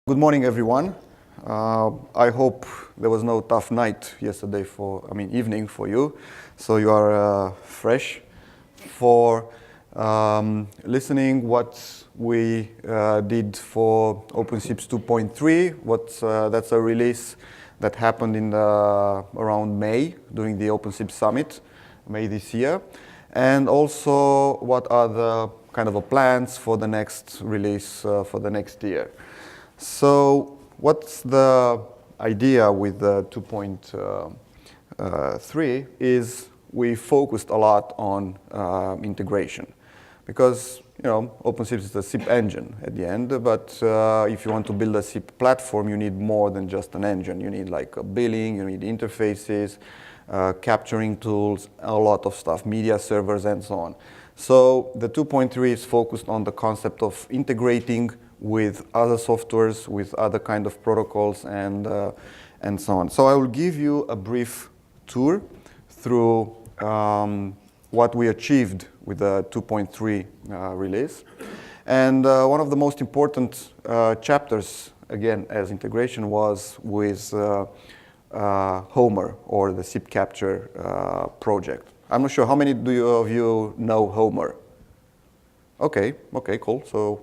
Good morning, everyone. I hope there was no tough night yesterday evening for you. So you are fresh for listening what we did for OpenSIPS 2.3. That's a release that happened in around May during the OpenSIPS Summit, May this year. And also what are the kind of plans for the next release for the next year. So what's the idea with the 2.3 is we focused a lot on integration because OpenSIPS is a SIP engine at the end, but if you want to build a SIP platform, you need more than just an engine. You need like a billing, you need interfaces, capturing tools, a lot of stuff, media servers and so on. So the 2.3 is focused on the concept of integrating with other softwares, with other kind of protocols and so on. So I will give you a brief tour through what we achieved with the 2.3 release. And one of the most important chapters, again, as integration was with Homer, or the SIP capture project. I'm not sure, how many of you know Homer? Okay, cool. So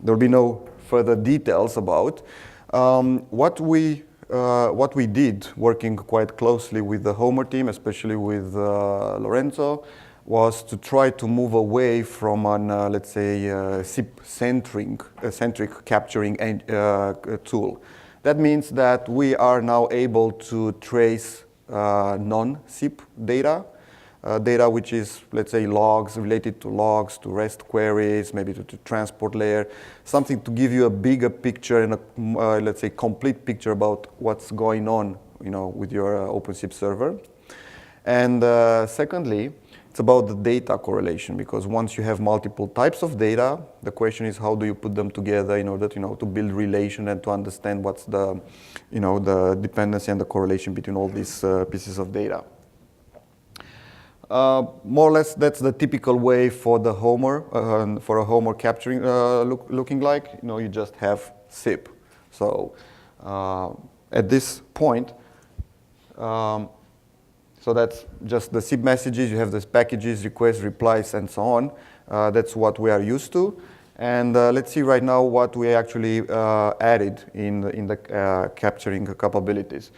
there will be no further details about. What we did, working quite closely with the Homer team, especially with Lorenzo, was to try to move away from an, let's say, SIP-centric capturing tool. That means that we are now able to trace non-SIP data, data which is, let's say, logs, related to logs, to REST queries, maybe to transport layer, something to give you a bigger picture and a, let's say, complete picture about what's going on, with your OpenSIP server. And secondly, it's about the data correlation, because once you have multiple types of data, the question is how do you put them together in order to, to build relation and to understand what's the, the dependency and the correlation between all these pieces of data. More or less, that's the typical way for the Homer, for a Homer capturing looking like. You just have SIP. So at this point, so that's just the SIP messages. You have these packages, requests, replies, and so on. That's what we are used to. And let's see right now what we actually added in the capturing capabilities.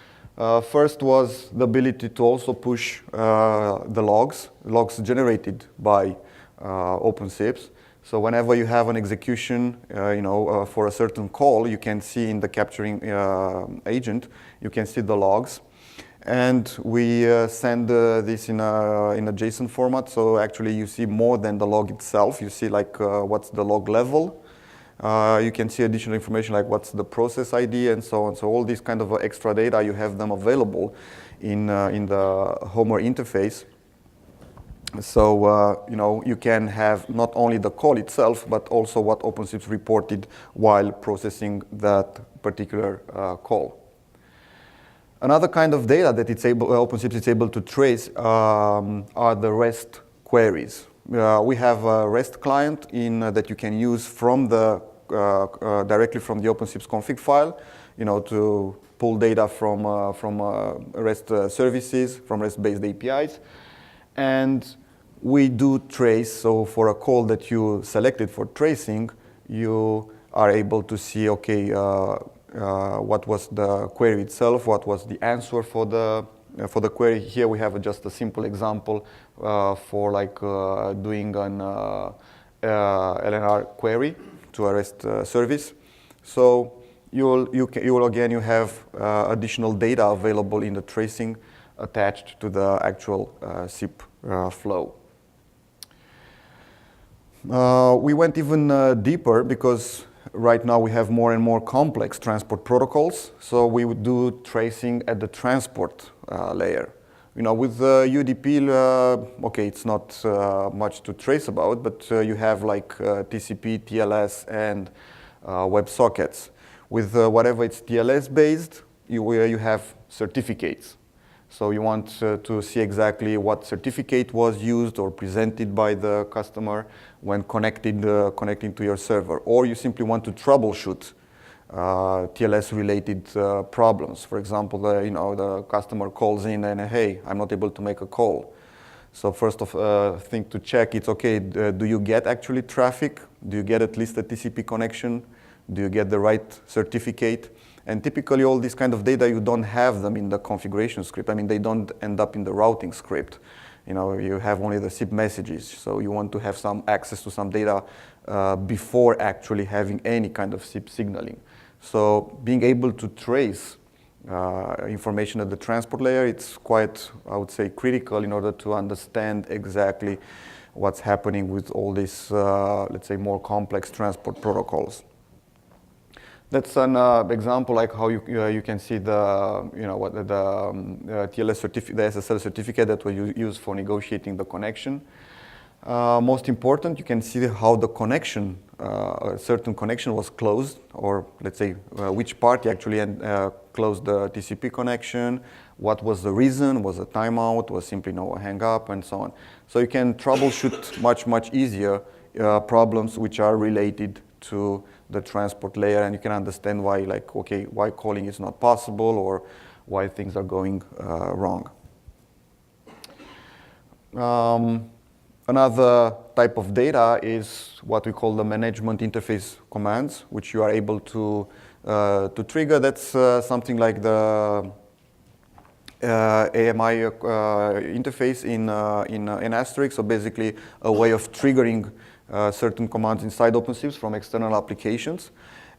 First was the ability to also push the logs generated by OpenSIPS. So whenever you have an execution, for a certain call, you can see in the capturing agent, you can see the logs. And we send this in a JSON format. So actually you see more than the log itself. You see like what's the log level. You can see additional information like what's the process ID and so on. So all these kind of extra data, you have them available in the Homer interface. So you can have not only the call itself, but also what OpenSIPS reported while processing that particular call. Another kind of data that OpenSIPS is able to trace are the REST queries. We have a REST client that you can use from the directly from the OpenSIPS config file, to pull data from REST services, from REST-based APIs, and we do trace. So for a call that you selected for tracing, you are able to see, okay, what was the query itself, what was the answer for the query. Here we have just a simple example for like doing an LNR query to a REST service. So you have additional data available in the tracing attached to the actual SIP flow. We went even deeper because right now we have more and more complex transport protocols. So we would do tracing at the transport layer. With UDP, okay, it's not much to trace about, but you have like TCP, TLS, and WebSockets. With whatever it's TLS based, you have certificates. So you want to see exactly what certificate was used or presented by the customer when connecting to your server. Or you simply want to troubleshoot TLS-related problems. For example, the customer calls in and, hey, I'm not able to make a call. So first thing to check, it's okay, do you get actually traffic? Do you get at least a TCP connection? Do you get the right certificate? And typically all this kind of data, you don't have them in the configuration script. I mean, they don't end up in the routing script. You have only the SIP messages. So you want to have some access to some data before actually having any kind of SIP signaling. So being able to trace information at the transport layer, it's quite, I would say, critical in order to understand exactly what's happening with all these, let's say, more complex transport protocols. That's an example, like how you can see the, TLS certificate, the SSL certificate that we use for negotiating the connection. Most important, you can see how the connection, a certain connection was closed, or let's say which party actually closed the TCP connection, what was the reason, was a timeout, was simply a hang up, and so on. So you can troubleshoot much easier problems which are related to the transport layer, and you can understand why, like, okay, why calling is not possible, or why things are going wrong. Another type of data is what we call the management interface commands, which you are able to trigger. That's something like the AMI interface in Asterisk. So basically a way of triggering certain commands inside OpenSIPs from external applications.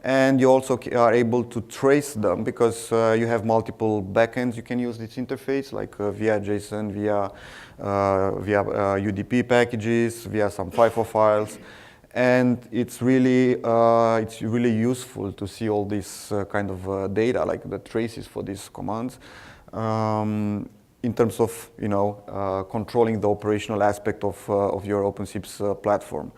And you also are able to trace them because you have multiple backends you can use this interface, like via JSON, via UDP packages, via some FIFO files. And it's really useful to see all this kind of data, like the traces for these commands, in terms of controlling the operational aspect of your OpenSIPS platform.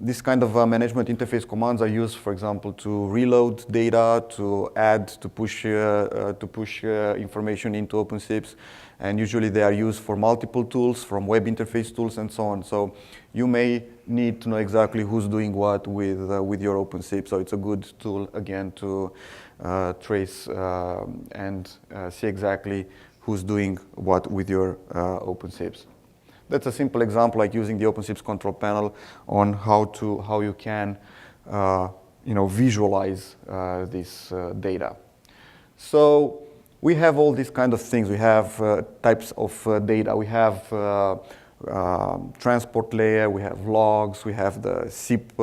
This kind of management interface commands are used, for example, to reload data, to add, to push information into OpenSIPS, and usually they are used for multiple tools, from web interface tools and so on. So you may need to know exactly who's doing what with your OpenSIP. So it's a good tool again to trace and see exactly who's doing what with your OpenSIPs. That's a simple example, like using the OpenSIPS control panel on how you can visualize this data. So we have all these kind of things. We have types of data. We have transport layer. We have logs. We have the SIP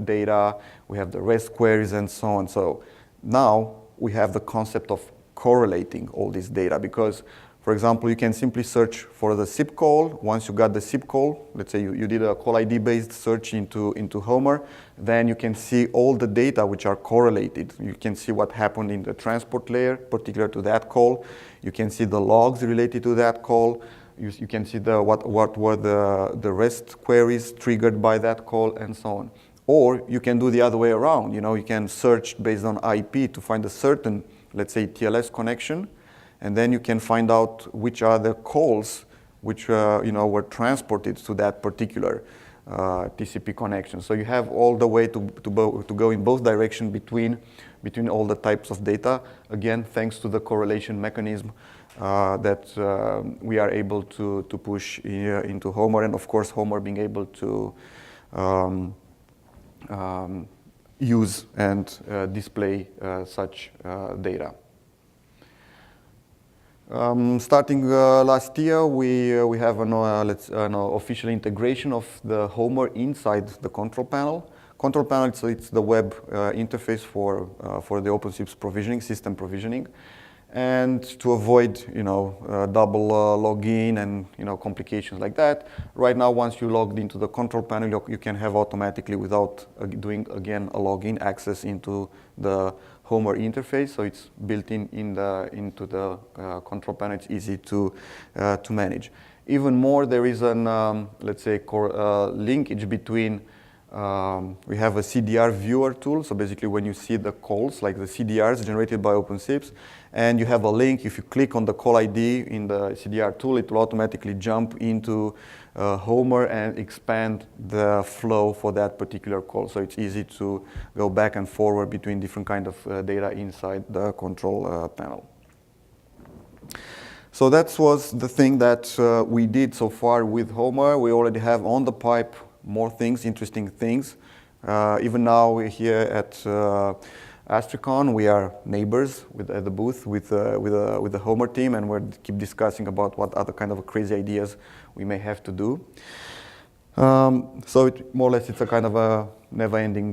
data. We have the REST queries and so on. So now we have the concept of correlating all this data because, for example, you can simply search for the SIP call. Once you got the SIP call, let's say you did a call ID-based search into Homer, then you can see all the data which are correlated. You can see what happened in the transport layer, particular to that call. You can see the logs related to that call. You can see what were the REST queries triggered by that call, and so on. Or you can do the other way around. You can search based on IP to find a certain, let's say, TLS connection. And then you can find out which are the calls which were transported to that particular TCP connection. So you have all the way to go in both directions between all the types of data. Again, thanks to the correlation mechanism that we are able to push into Homer, and of course Homer being able to use and display such data. Starting last year, we have an official integration of the Homer inside the control panel. Control panel, it's the web interface for the OpenSIPS provisioning, system provisioning. And to avoid double login and complications like that, right now once you logged into the control panel, you can have automatically, without doing again a login, access into the Homer interface. So it's built into the control panel. It's easy to manage. Even more, there is an let's say linkage between We have a CDR viewer tool. So basically when you see the calls, like the CDRs generated by OpenSIPS, and you have a link, if you click on the call ID in the CDR tool, it will automatically jump into Homer and expand the flow for that particular call. So it's easy to go back and forward between different kind of data inside the control panel. So that was the thing that we did so far with Homer. We already have on the pipe more things, interesting things. Even now we're here at Astricon. We are neighbors at the booth with the Homer team, and we keep discussing about what other kind of crazy ideas we may have to do. So more or less it's a kind of a never-ending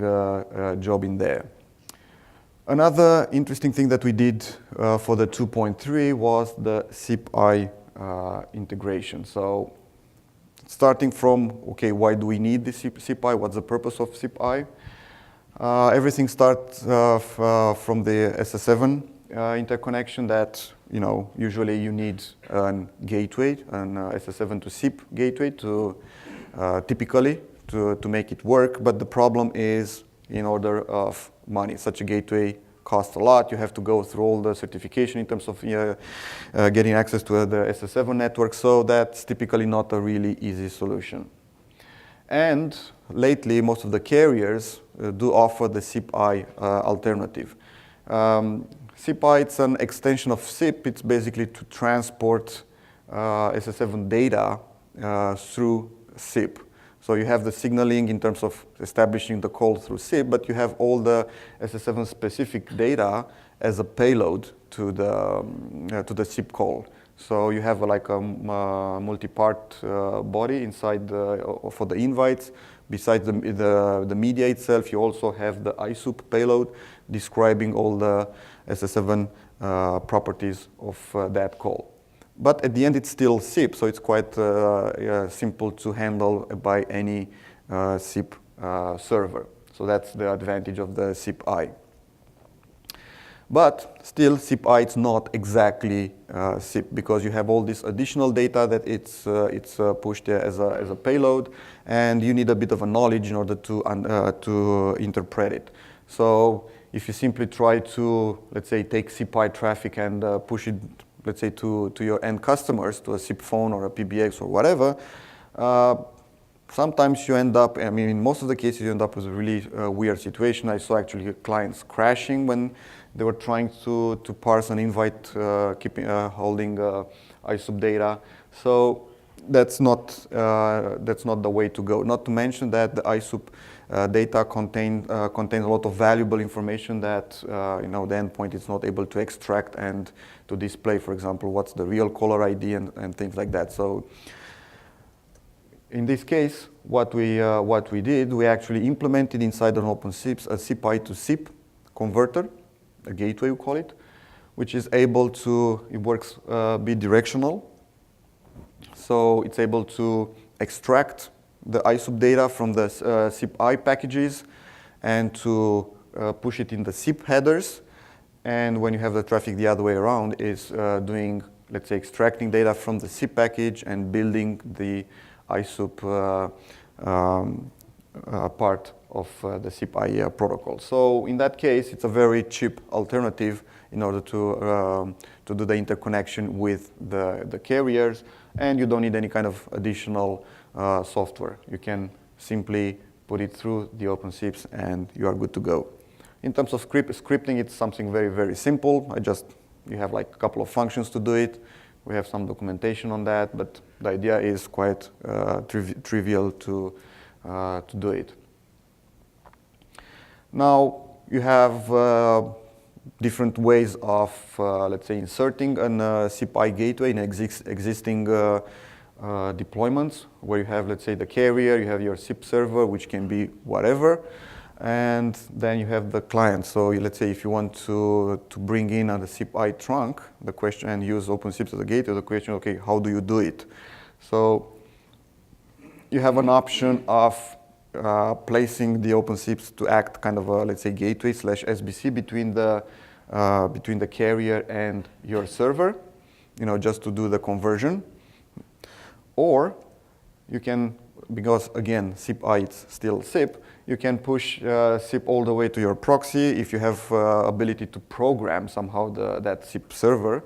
job in there. Another interesting thing that we did for the 2.3 was the SIP-I integration. So starting from, okay, why do we need the SIP-I? What's the purpose of SIP-I? Everything starts from the SS7 interconnection that, usually you need a gateway, an SS7 to SIP gateway to typically to make it work. But the problem is in order of money. Such a gateway costs a lot. You have to go through all the certification in terms of getting access to the SS7 network. So that's typically not a really easy solution. And lately, most of the carriers do offer the SIP-I alternative. SIP-I, it's an extension of SIP. It's basically to transport SS7 data through SIP. So you have the signaling in terms of establishing the call through SIP, but you have all the SS7 specific data as a payload to the SIP call. So you have like a multi-part body inside for the invites. Besides the media itself, you also have the ISUP payload describing all the SS7 properties of that call. But at the end, it's still SIP, so it's quite simple to handle by any SIP server. So that's the advantage of the SIP-I. But still, SIP-I is not exactly SIP because you have all this additional data that it's pushed there as a payload, and you need a bit of a knowledge in order to interpret it. So if you simply try to, let's say, take SIP-I traffic and push it, let's say, to your end customers, to a SIP phone or a PBX or whatever, sometimes you end up, in most of the cases, you end up with a really weird situation. I saw actually clients crashing when they were trying to parse an invite, holding ISUP data. So that's not the way to go. Not to mention that the ISUP data contains a lot of valuable information that the endpoint is not able to extract and to display, for example, what's the real caller ID and things like that. So in this case, what we did, we actually implemented inside an OpenSIPS a SIP-I to SIP converter, a gateway we call it, which is able to, it works bidirectional. So it's able to extract the ISUP data from the SIP-I packages and to push it in the SIP headers. And when you have the traffic the other way around, is doing, let's say, extracting data from the SIP package and building the ISUP part of the SIP-I protocol. So in that case, it's a very cheap alternative in order to do the interconnection with the carriers, and you don't need any kind of additional software. You can simply put it through the OpenSIPS and you are good to go. In terms of scripting, it's something very, very simple. You have like a couple of functions to do it. We have some documentation on that, but the idea is quite trivial to do it. Now, you have different ways of, let's say, inserting a SIP-I gateway in existing deployments, where you have, let's say, the carrier, you have your SIP server, which can be whatever, and then you have the client. So let's say if you want to bring in a SIP-I trunk, the question, and use OpenSIPS as a gateway, the question, okay, how do you do it? So you have an option of placing the OpenSIPS to act kind of a, let's say, gateway / SBC between the carrier and your server, just to do the conversion. Or you can because again, SIP-I is still SIP, you can push SIP all the way to your proxy. If you have ability to program somehow that SIP server,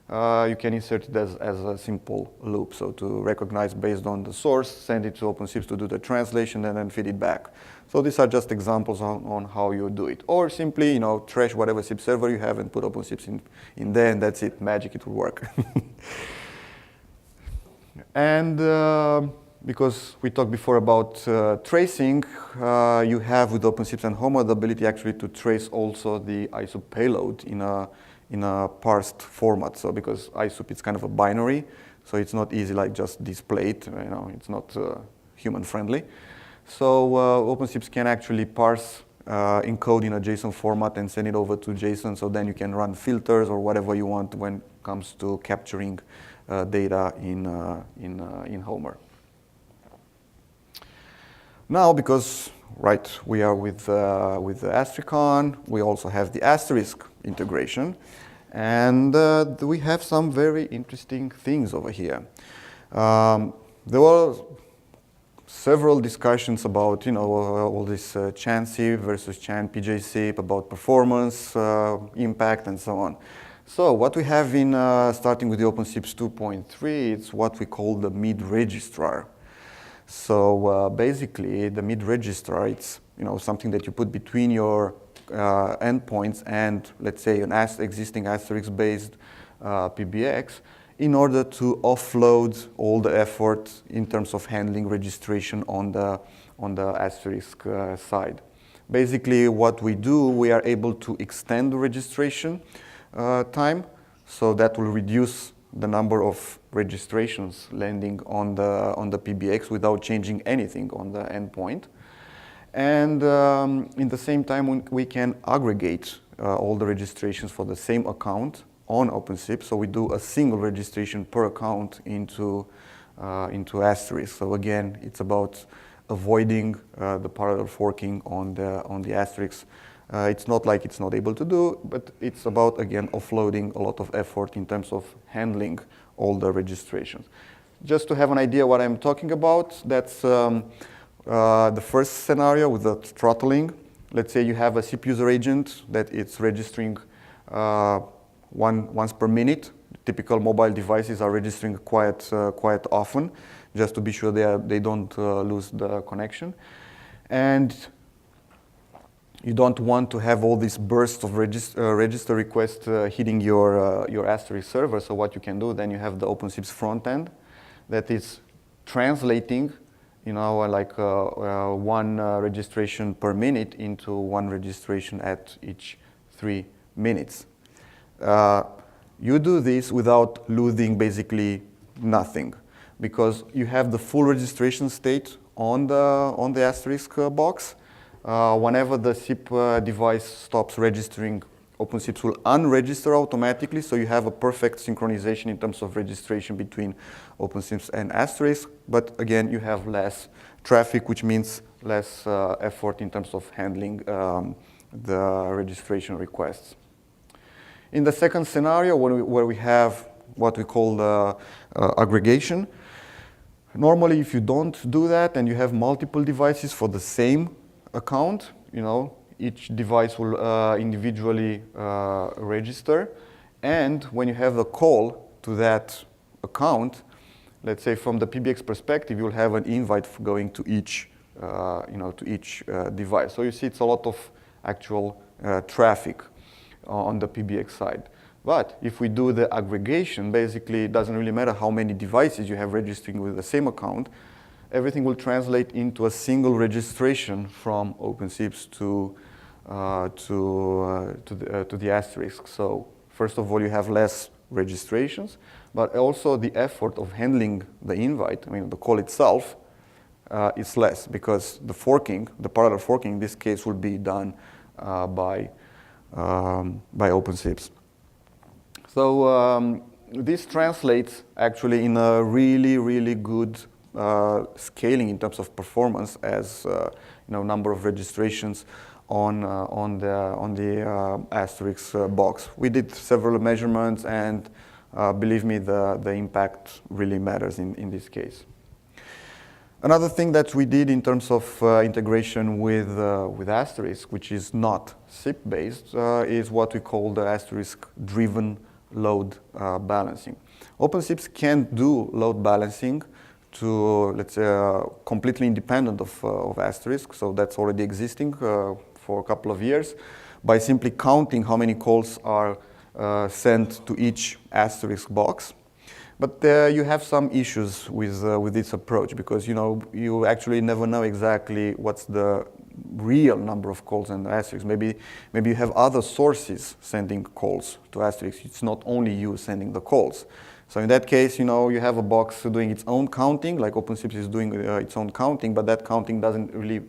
you can insert it as a simple loop. So to recognize based on the source, send it to OpenSIPS to do the translation, and then feed it back. So these are just examples on how you do it. Or simply, trash whatever SIP server you have and put OpenSIPS in there, and that's it. Magic, it will work. And because we talked before about tracing, you have with OpenSIPS and Homer the ability actually to trace also the ISOP payload in a parsed format. So because ISOP is kind of a binary, so it's not easy like just display it. It's not human friendly. So OpenSIPS can actually parse encode in a JSON format and send it over to JSON. So then you can run filters or whatever you want when it comes to capturing data in Homer. Now, because we are with the Asterisk on, we also have the Asterisk integration, and we have some very interesting things over here. There were several discussions about all this CHAN SIP versus CHAN PJ SIP, about performance, impact, and so on. So what we have in starting with the OpenSIPS 2.3, it's what we call the mid-registrar. So basically, the mid-registrar, it's something that you put between your endpoints and, let's say, an existing Asterisk-based PBX, in order to offload all the effort in terms of handling registration on the Asterisk side. Basically, what we do, we are able to extend the registration time, so that will reduce the number of registrations landing on the PBX without changing anything on the endpoint. And in the same time, we can aggregate all the registrations for the same account on OpenSIP. So we do a single registration per account into Asterisk. So again, it's about avoiding the parallel forking on the Asterisk. It's not like it's not able to do, but it's about, again, offloading a lot of effort in terms of handling all the registrations. Just to have an idea what I'm talking about, that's the first scenario with the throttling. Let's say you have a SIP user agent that it's registering once per minute. Typical mobile devices are registering quite often, just to be sure they don't lose the connection. And you don't want to have all these bursts of register requests hitting your Asterisk server. So what you can do, then you have the OpenSIPS front end that is translating, like one registration per minute into one registration at each 3 minutes. You do this without losing basically nothing, because you have the full registration state on the Asterisk box. Whenever the SIP device stops registering, OpenSIPS will unregister automatically, so you have a perfect synchronization in terms of registration between OpenSIPS and Asterisk. But again, you have less traffic, which means less effort in terms of handling the registration requests. In the second scenario, where we have what we call the aggregation, normally if you don't do that and you have multiple devices for the same account, each device will individually register. And when you have a call to that account, let's say from the PBX perspective, you'll have an invite going to each, device. So you see it's a lot of actual traffic on the PBX side. But if we do the aggregation, basically it doesn't really matter how many devices you have registering with the same account. Everything will translate into a single registration from OpenSIPS to the Asterisk. So first of all, you have less registrations, but also the effort of handling the invite, the call itself, is less, because the parallel forking in this case, will be done by OpenSIPS. So this translates actually in a really, really good scaling in terms of performance as number of registrations on the Asterisk box. We did several measurements, and believe me, the impact really matters in this case. Another thing that we did in terms of integration with Asterisk, which is not SIP-based, is what we call the Asterisk-driven load balancing. OpenSIPs can do load balancing to, let's say, completely independent of Asterisk, so that's already existing for a couple of years, by simply counting how many calls are sent to each Asterisk box. But you have some issues with this approach because you actually never know exactly what's the real number of calls in Asterisk. Maybe you have other sources sending calls to Asterisk. It's not only you sending the calls. So in that case, you have a box doing its own counting, like OpenSIPS is doing its own counting, but that counting doesn't really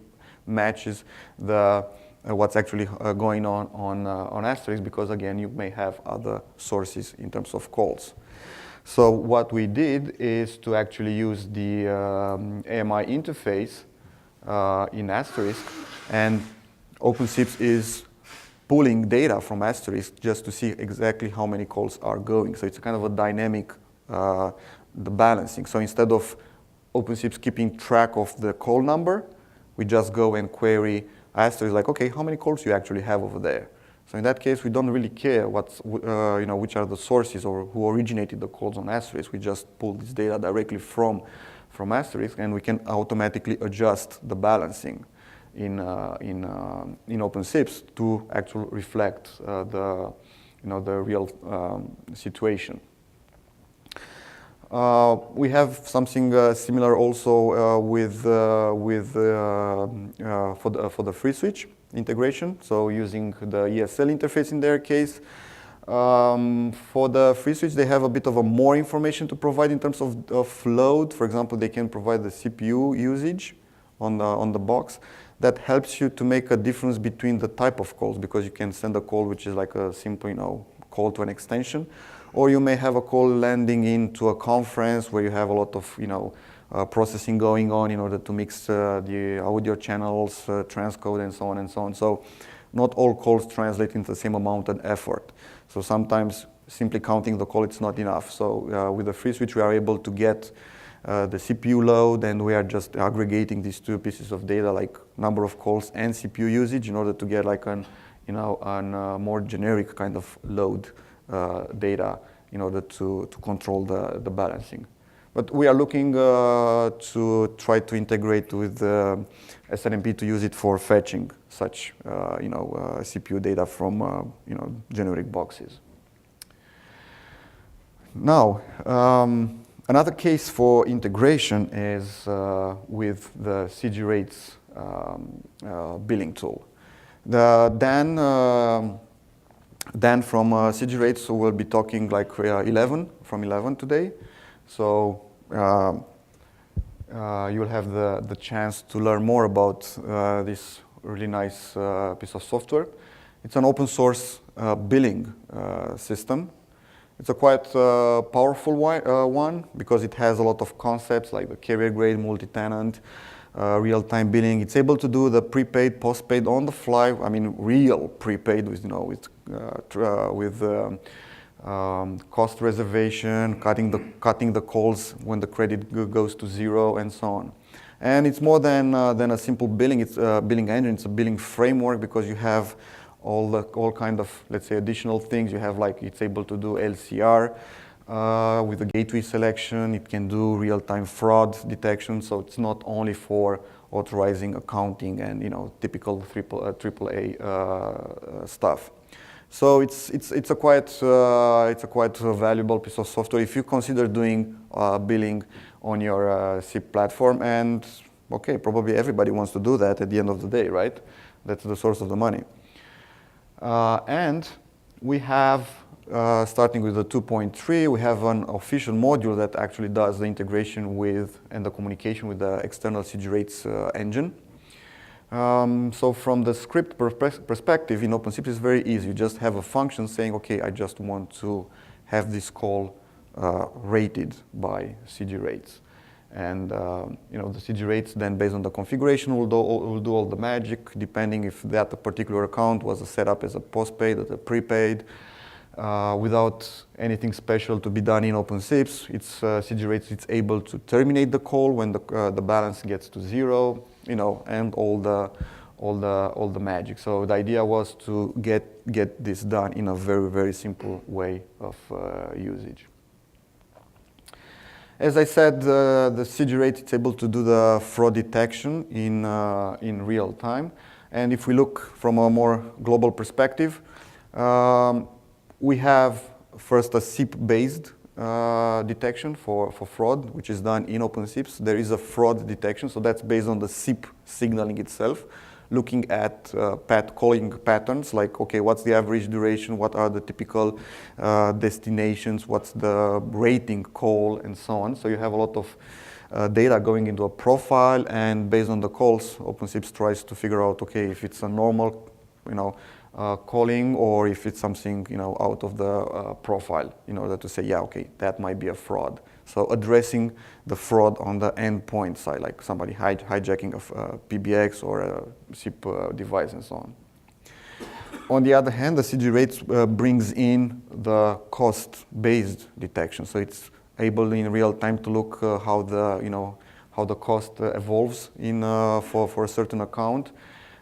matches what's actually going on Asterisk because again you may have other sources in terms of calls. So what we did is to actually use the AMI interface in Asterisk, and OpenSIPS is pulling data from Asterisk just to see exactly how many calls are going. So it's kind of a dynamic the balancing. So instead of OpenSIPS keeping track of the call number, we just go and query Asterisk like, okay, how many calls you actually have over there? So in that case, we don't really care which are the sources or who originated the calls on Asterisk. We just pull this data directly from Asterisk, and we can automatically adjust the balancing in OpenSIPS to actually reflect the real situation. We have something similar also for the free switch integration, so using the ESL interface in their case. For the free switch, they have a bit of more information to provide in terms of load. For example, they can provide the CPU usage on the box. That helps you to make a difference between the type of calls, because you can send a call which is like a simple call to an extension, or you may have a call landing into a conference where you have a lot of processing going on in order to mix the audio channels, transcode, and so on and so on. So not all calls translate into the same amount of effort. So sometimes simply counting the call, it's not enough. So with the free switch, we are able to get the CPU load, and we are just aggregating these two pieces of data, like number of calls and CPU usage, in order to get like an more generic kind of load data in order to control the balancing. But we are looking to try to integrate with SNMP to use it for fetching such CPU data from generic boxes. Now, another case for integration is with the CG rates billing tool. Dan from CG rates will be talking like from 11 today. So you'll have the chance to learn more about this really nice piece of software. It's an open source billing system. It's a quite powerful one because it has a lot of concepts like the carrier grade, multi-tenant, real-time billing. It's able to do the prepaid, postpaid on the fly. I mean, real prepaid with cost reservation, cutting the calls when the credit goes to zero, and so on. And it's more than a simple billing. It's a billing engine. It's a billing framework because you have all kind of, let's say, additional things. You have it's able to do LCR with the gateway selection. It can do real-time fraud detection. So it's not only for authorizing accounting and typical AAA stuff. So it's a quite valuable piece of software if you consider doing billing on your SIP platform. And okay, probably everybody wants to do that at the end of the day, right? That's the source of the money. And we have, starting with the 2.3, we have an official module that actually does the integration with and the communication with the external CG rates engine. So from the script perspective in OpenSIPS, it's very easy. You just have a function saying, okay, I just want to have this call rated by CG rates. And the CG rates then, based on the configuration, will do all the magic, depending if that particular account was set up as a postpaid or a prepaid. without anything special to be done in OpenSIPS. It's CGRate, it's able to terminate the call when the balance gets to 0, and all the magic. So the idea was to get this done in a very, very simple way of usage. As I said, the CGRate is able to do the fraud detection in real time. And if we look from a more global perspective, we have first a SIP-based detection for fraud, which is done in OpenSIPS. There is a fraud detection, so that's based on the SIP signaling itself, looking at calling patterns, like, okay, what's the average duration, what are the typical destinations, what's the rating call, and so on. So you have a lot of data going into a profile, and based on the calls, OpenSIPS tries to figure out, okay, if it's a normal, calling, or if it's something, out of the profile, in order to say, yeah, okay, that might be a fraud. So addressing the fraud on the endpoint side, like somebody hijacking of PBX or a SIP device and so on. On the other hand, the CGRate brings in the cost-based detection. So it's able in real time to look how the cost evolves for a certain account.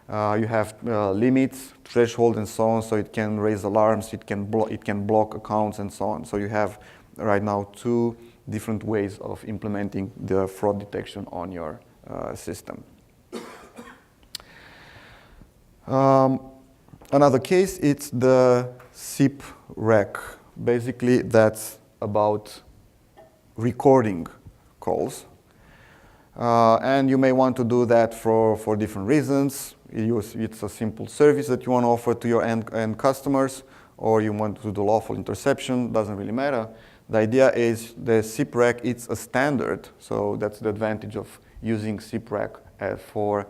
You have limits, threshold, and so on. So it can raise alarms, it can block accounts, and so on. So you have right now 2 different ways of implementing the fraud detection on your system. Another case, it's the SIP rec. Basically, that's about recording calls. And you may want to do that for different reasons. It's a simple service that you want to offer to your end customers, or you want to do lawful interception, doesn't really matter. The idea is the SIP rec, it's a standard, so that's the advantage of using SIP rec for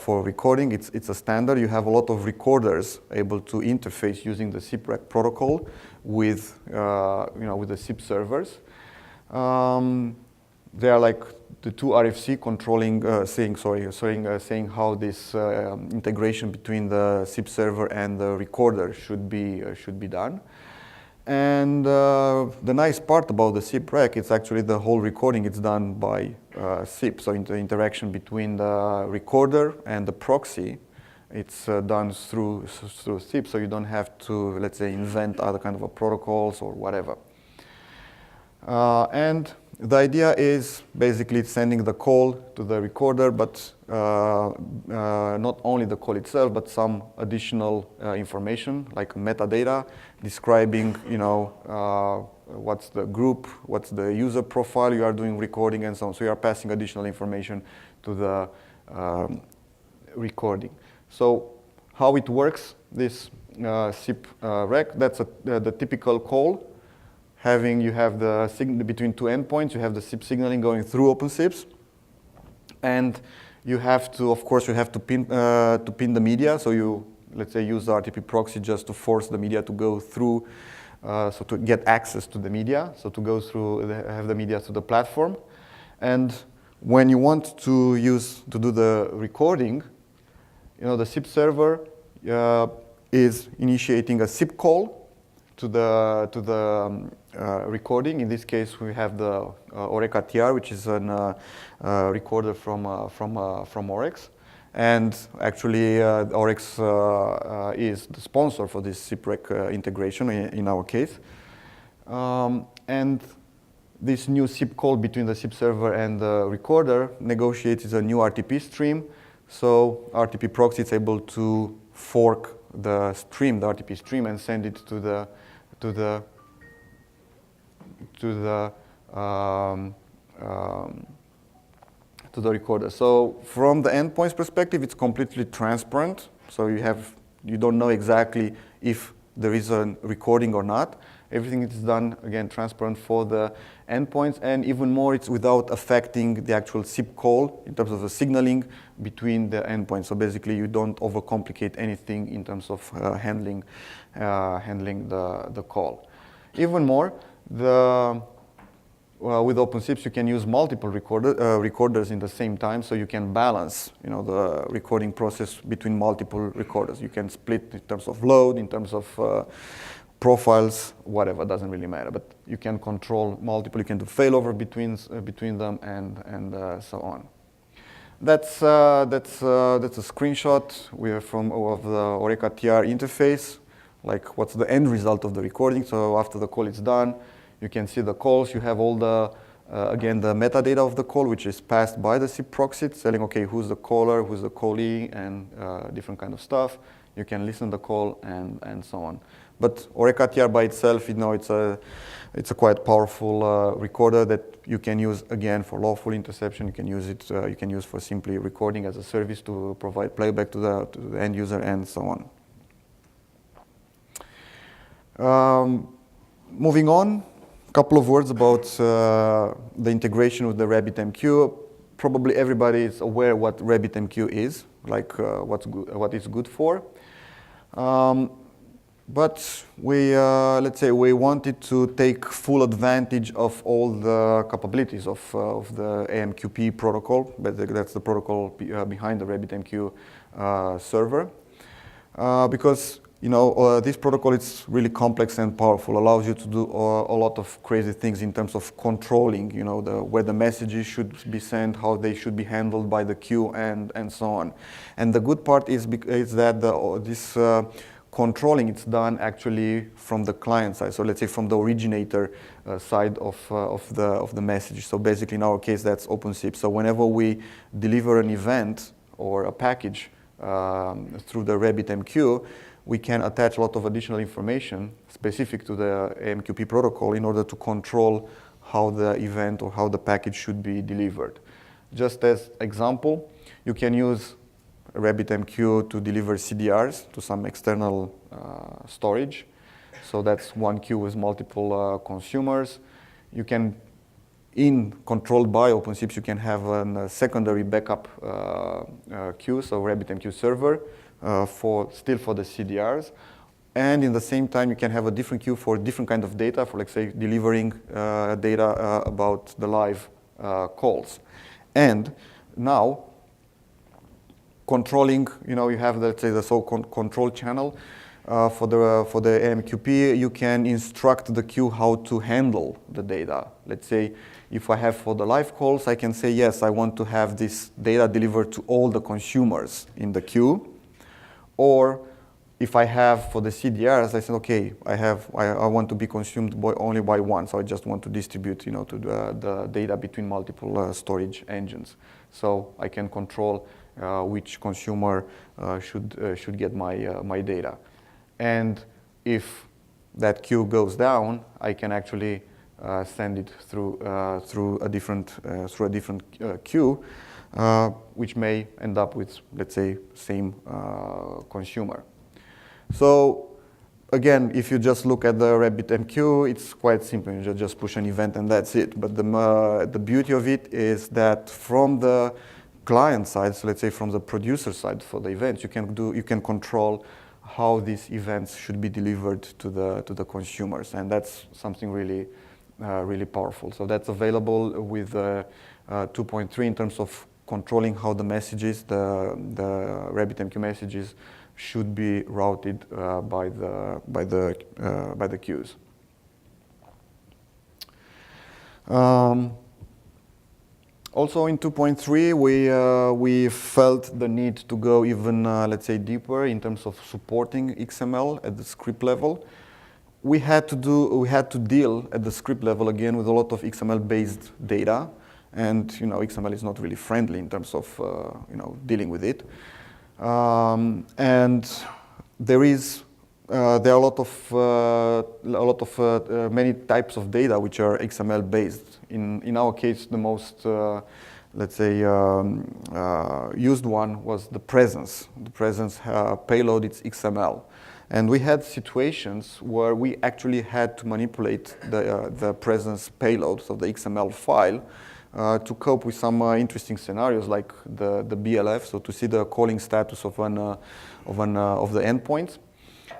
recording. It's a standard. You have a lot of recorders able to interface using the SIP rec protocol with the SIP servers. They are like the 2 RFC controlling, saying how this integration between the SIP server and the recorder should be done. And the nice part about the SIP rec, it's actually the whole recording. It's done by SIP, so the interaction between the recorder and the proxy, it's done through SIP, so you don't have to, let's say, invent other kind of protocols or whatever. And the idea is basically sending the call to the recorder, but not only the call itself, but some additional information like metadata describing, what's the group, what's the user profile you are doing recording, and so on. So you are passing additional information to the recording. So how it works, this SIP rec, that's the typical call. You have the signal between 2 endpoints, you have the SIP signaling going through OpenSIPS, and you have to, of course, pin the media. So you, let's say, use the RTP proxy just to force the media to go through, so to get access to the media, so to go through, have the media to the platform. And when you want to do the recording, the SIP server is initiating a SIP call to the recording. In this case, we have the Oreca TR, which is a recorder from Orex. And actually, Orex is the sponsor for this SIP rec integration in our case. And this new SIP call between the SIP server and the recorder negotiates a new RTP stream. So RTP proxy is able to fork the RTP stream, and send it to the recorder. So from the endpoint's perspective, it's completely transparent. So you don't know exactly if there is a recording or not. Everything is done, again, transparent for the endpoints, and even more, it's without affecting the actual SIP call in terms of the signaling between the endpoints. So basically, you don't overcomplicate anything in terms of handling the call. Even more, with OpenSIPS, you can use multiple recorders in the same time, so you can balance, the recording process between multiple recorders. You can split in terms of load, in terms of profiles, whatever, doesn't really matter. But you can control multiple, you can do failover between them and so on. That's a screenshot of the Oreca TR interface, like what's the end result of the recording. So after the call is done, you can see the calls. You have all the, again, the metadata of the call, which is passed by the SIP proxy, telling, okay, who's the caller, who's the callee, and different kind of stuff. You can listen to the call and so on. But Oreca TR by itself, it's a quite powerful recorder that you can use again for lawful interception. You can use it. You can use for simply recording as a service to provide playback to the end user and so on. Moving on, a couple of words about the integration with the RabbitMQ. Probably everybody is aware what RabbitMQ is, like what it's good for. But let's say we wanted to take full advantage of all the capabilities of the AMQP protocol. That's the protocol behind the RabbitMQ server, because this protocol is really complex and powerful. Allows you to do a lot of crazy things in terms of controlling, where the messages should be sent, how they should be handled by the queue, and so on. And the good part is that this controlling, it's done actually from the client side. So let's say from the originator side of the message. So basically in our case, that's OpenSIPS. So whenever we deliver an event or a package through the RabbitMQ, we can attach a lot of additional information specific to the AMQP protocol in order to control how the event or how the package should be delivered. Just as example, you can use RabbitMQ to deliver CDRs to some external storage. So that's one queue with multiple consumers. You can, controlled by OpenSIPS, you can have a secondary backup queue, so RabbitMQ server, still for the CDRs. And in the same time, you can have a different queue for different kind of data, for, let's say, delivering data about the live calls. And now, controlling, you have, let's say, the so-called control channel for the AMQP. You can instruct the queue how to handle the data. Let's say, if I have for the live calls, I can say, yes, I want to have this data delivered to all the consumers in the queue. Or if I have for the CDRs, I said, okay, I want to be consumed only by one, so I just want to distribute, to the data between multiple storage engines. So I can control which consumer should get my data. And if that queue goes down, I can actually send it through a different queue, which may end up with, let's say, same consumer. So again, if you just look at the RabbitMQ, it's quite simple. You just push an event and that's it. But the beauty of it is that from the client side, so let's say from the producer side for the events, you can control how these events should be delivered to the consumers, and that's something really really powerful. So that's available with 2.3 in terms of controlling how the messages, the RabbitMQ messages, should be routed by the queues. Also in 2.3, we felt the need to go even, let's say, deeper in terms of supporting XML at the script level. We had to deal at the script level again with a lot of XML-based data, and XML is not really friendly in terms of dealing with it. And there are a lot of many types of data which are XML based. In our case, the most let's say used one was the presence. The presence payload, it's XML, and we had situations where we actually had to manipulate the presence payload, so the XML file, to cope with some interesting scenarios like the BLF, so to see the calling status of the endpoint.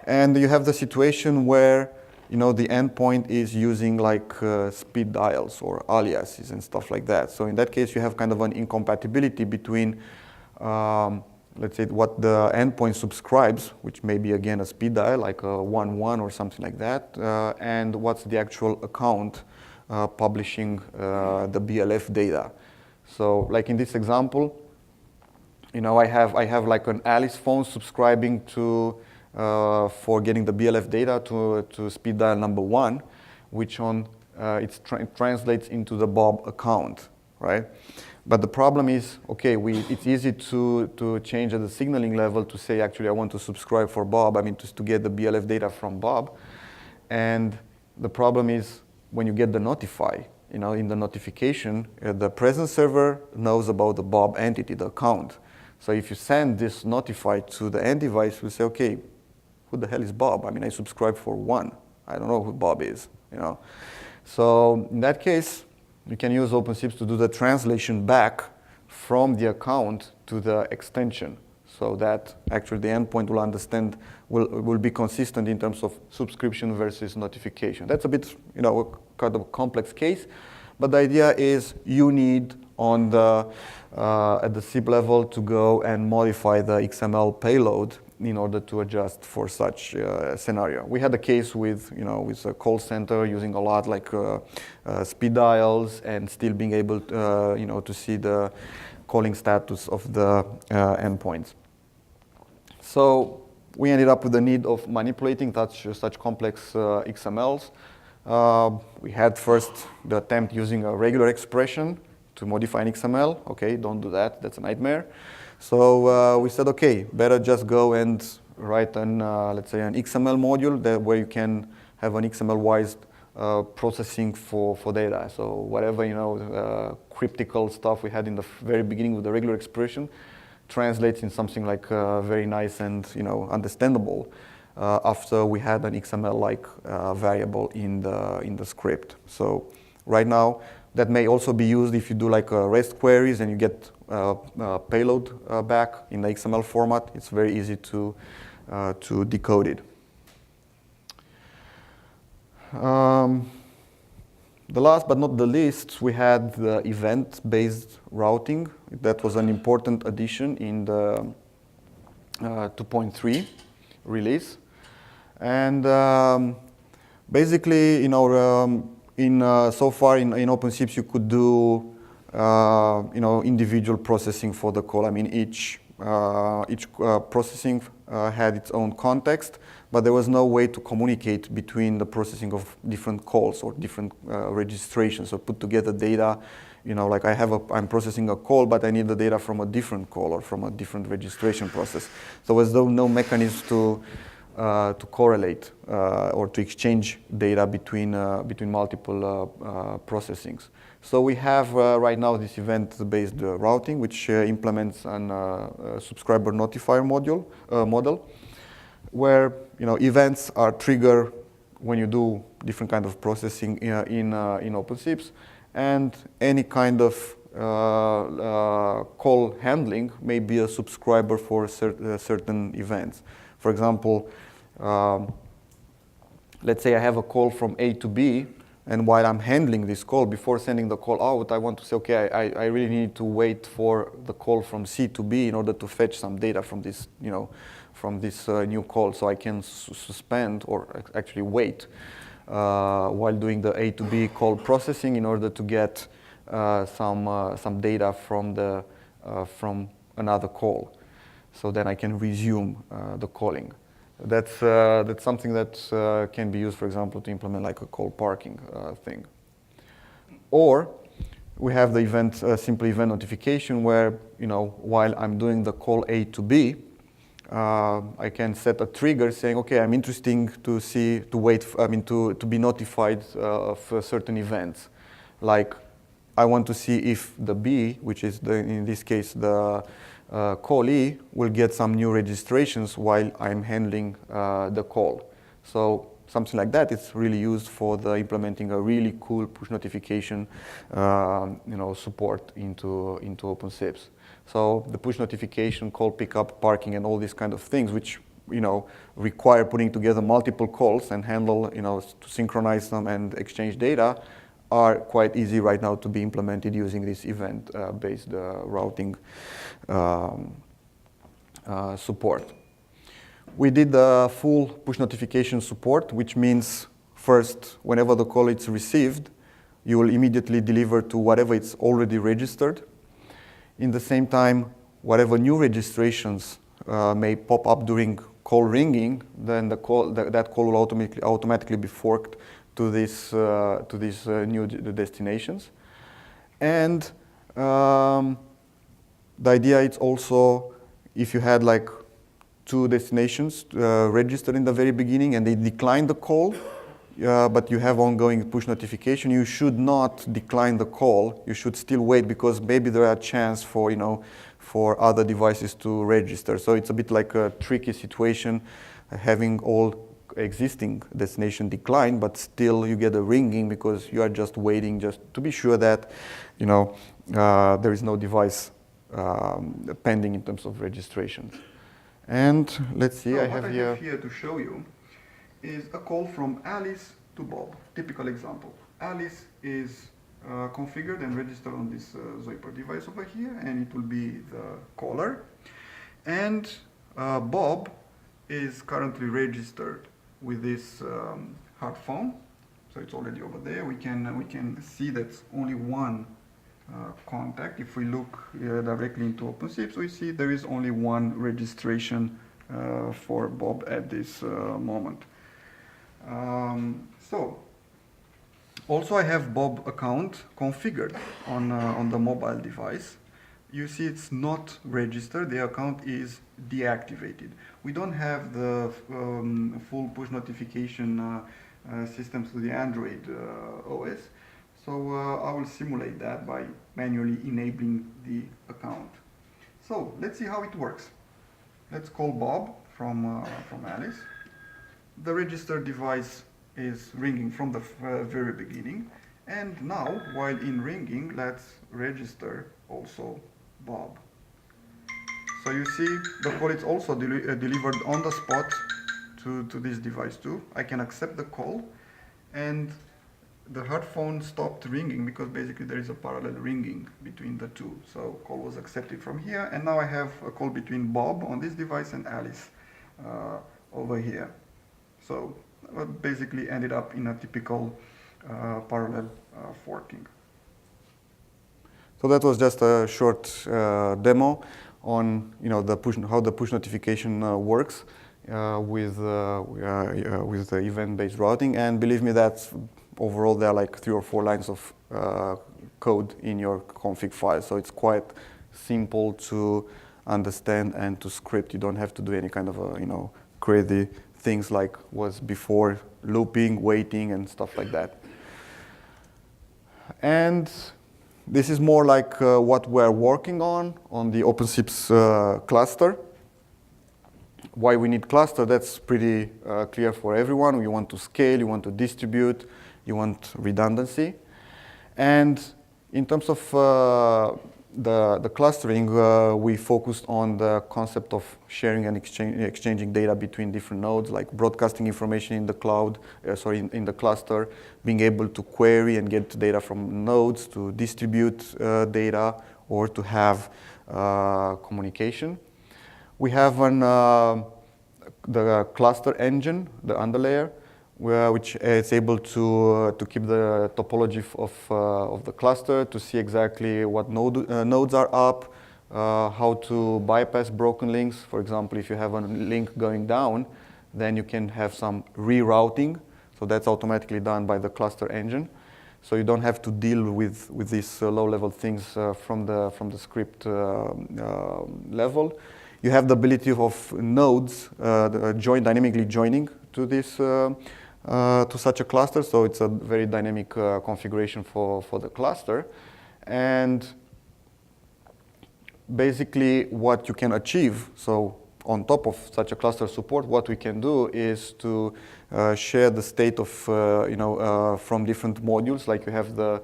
And you have the situation where the endpoint is using like speed dials or aliases and stuff like that. So in that case, you have kind of an incompatibility between let's say, what the endpoint subscribes, which may be, again, a speed dial, like a 1.1 or something like that, and what's the actual account publishing the BLF data. So like in this example, I have like an Alice phone subscribing to, for getting the BLF data to speed dial number 1, which it translates into the Bob account, right? But the problem is, okay, it's easy to change at the signaling level to say, actually, I want to subscribe for Bob, to get the BLF data from Bob. And the problem is when you get the notify, in the notification, the present server knows about the Bob entity, the account. So if you send this notify to the end device, we say, okay, who the hell is Bob? I subscribe for 1. I don't know who Bob is, So in that case, you can use OpenSIPS to do the translation back from the account to the extension, so that actually the endpoint will understand, will be consistent in terms of subscription versus notification. That's a bit, kind of a complex case, but the idea is you need on the at the SIP level to go and modify the XML payload in order to adjust for such scenario. We had a case with, with a call center using a lot like speed dials and still being able, to see the calling status of the endpoints. So we ended up with the need of manipulating such complex XMLs. We had first the attempt using a regular expression to modify an XML. Okay, don't do that, that's a nightmare. So we said, okay, better just go and write let's say an XML module where you can have an XML-wise processing for data. So whatever, cryptical stuff we had in the very beginning with the regular expression translates in something like very nice and, understandable after we had an XML-like variable in the script. So right now, that may also be used if you do like REST queries and you get payload back in the XML format. It's very easy to decode it. The last but not the least, we had the event-based routing. That was an important addition in the 2.3 release. And basically, so far in OpenSIPS, you could do individual processing for the call. Each processing had its own context, but there was no way to communicate between the processing of different calls or different registrations. So put together data, like I'm processing a call, but I need the data from a different call or from a different registration process. So there was no mechanism to correlate or to exchange data between multiple processings. So we have right now this event-based routing, which implements a subscriber notifier model, where events are triggered when you do different kind of processing in OpenSIPS, and any kind of call handling may be a subscriber for certain events. For example, let's say I have a call from A to B, and while I'm handling this call, before sending the call out, I want to say, okay, I really need to wait for the call from C to B in order to fetch some data from this, from this new call, so I can suspend or actually wait while doing the A to B call processing in order to get some data from another call. So then I can resume the calling. That's something that can be used, for example, to implement like a call parking thing. Or we have the simple event notification where, while I'm doing the call A to B, I can set a trigger saying, okay, I'm interested to be notified of certain events. Like, I want to see if the B, which is in this case the callee, will get some new registrations while I'm handling the call. So something like that is really used for implementing a really cool push notification, support into OpenSIPS. So the push notification, call pickup, parking, and all these kind of things, which require putting together multiple calls and handle, to synchronize them and exchange data, are quite easy right now to be implemented using this event-based routing support. We did the full push notification support, which means first, whenever the call is received, you will immediately deliver to whatever it's already registered. In the same time, whatever new registrations may pop up during call ringing, then that call will automatically be forked to these new destinations. And the idea is also, if you had like 2 destinations registered in the very beginning and they decline the call, but you have ongoing push notification, you should not decline the call. You should still wait because maybe there are chance for, for other devices to register. So it's a bit like a tricky situation, having all existing destination decline, but still you get a ringing because you are just waiting just to be sure that, there is no device pending in terms of registration. And let's see, I have here to show you is a call from Alice to Bob. Typical example. Alice is configured and registered on this Zoiper device over here, and it will be the caller. And Bob is currently registered with this hard phone, so it's already over there. We can see that's only one contact. If we look directly into OpenSIPS, we see there is only one registration for Bob at this moment. So also I have Bob account configured on the mobile device. You see it's not registered, the account is deactivated. We don't have the full push notification systems to the Android OS, so I will simulate that by manually enabling the account. So let's see how it works. Let's call Bob from Alice. The registered device is ringing from the very beginning, and now while in ringing, let's register also Bob. So you see the call is also delivered on the spot to this device too. I can accept the call, and the hard phone stopped ringing because basically there is a parallel ringing between the two. So call was accepted from here, and now I have a call between Bob on this device and Alice over here. So basically ended up in a typical parallel forking. So that was just a short demo on how the push notification works with the event-based routing. And believe me, that's overall there are like 3 or 4 lines of code in your config file. So it's quite simple to understand and to script. You don't have to do any kind of crazy things like was before, looping, waiting, and stuff like that. And this is more like what we're working on the OpenSIPS cluster. Why we need cluster, that's pretty clear for everyone. You want to scale, you want to distribute, you want redundancy. And in terms of the clustering, we focused on the concept of sharing and exchanging data between different nodes, like broadcasting information in the cloud, in the cluster, being able to query and get data from nodes, to distribute data, or to have communication. We have the cluster engine, the underlayer, which is able to keep the topology of the cluster, to see exactly what nodes are up, how to bypass broken links. For example, if you have a link going down, then you can have some rerouting. So that's automatically done by the cluster engine. So you don't have to deal with these low-level things from the script level. You have the ability of nodes dynamically joining to this to such a cluster, so it's a very dynamic configuration for the cluster. And basically what you can achieve, so on top of such a cluster support, what we can do is to share the state of, from different modules, like you have the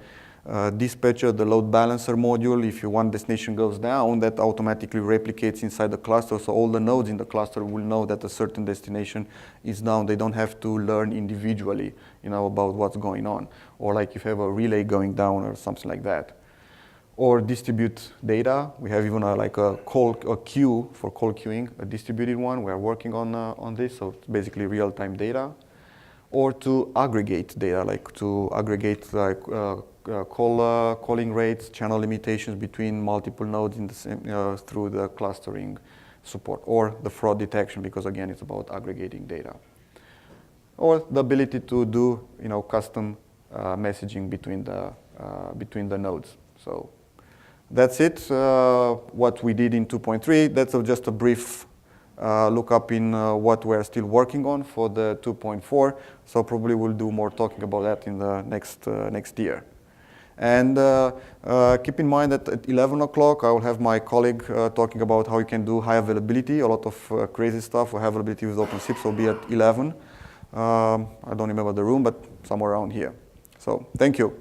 dispatcher, the load balancer module. If one destination goes down, that automatically replicates inside the cluster, so all the nodes in the cluster will know that a certain destination is down. They don't have to learn individually, about what's going on, or like if you have a relay going down or something like that. or distribute data. We have even like a queue for call queuing, a distributed one. We are working on this, so it's basically real-time data. Or to aggregate data, like to aggregate like calling rates, channel limitations between multiple nodes in the same, through the clustering support, or the fraud detection, because again, it's about aggregating data. Or the ability to do custom messaging between the nodes. So that's it, what we did in 2.3. That's just a brief look up in what we're still working on for the 2.4. So probably we'll do more talking about that in the next year. And keep in mind that at 11 o'clock, I will have my colleague talking about how you can do high availability, a lot of crazy stuff for high availability with OpenSIPS will be at 11. I don't remember the room, but somewhere around here. So thank you.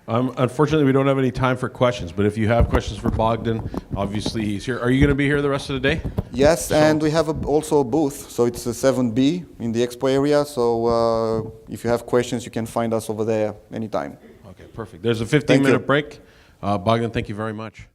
Unfortunately, we don't have any time for questions, but if you have questions for Bogdan, obviously he's here. Are you going to be here the rest of the day? Yes, and we have also a booth. So it's a 7B in the expo area. So if you have questions, you can find us over there anytime. Okay, perfect. There's a 15-minute break. Bogdan, thank you very much.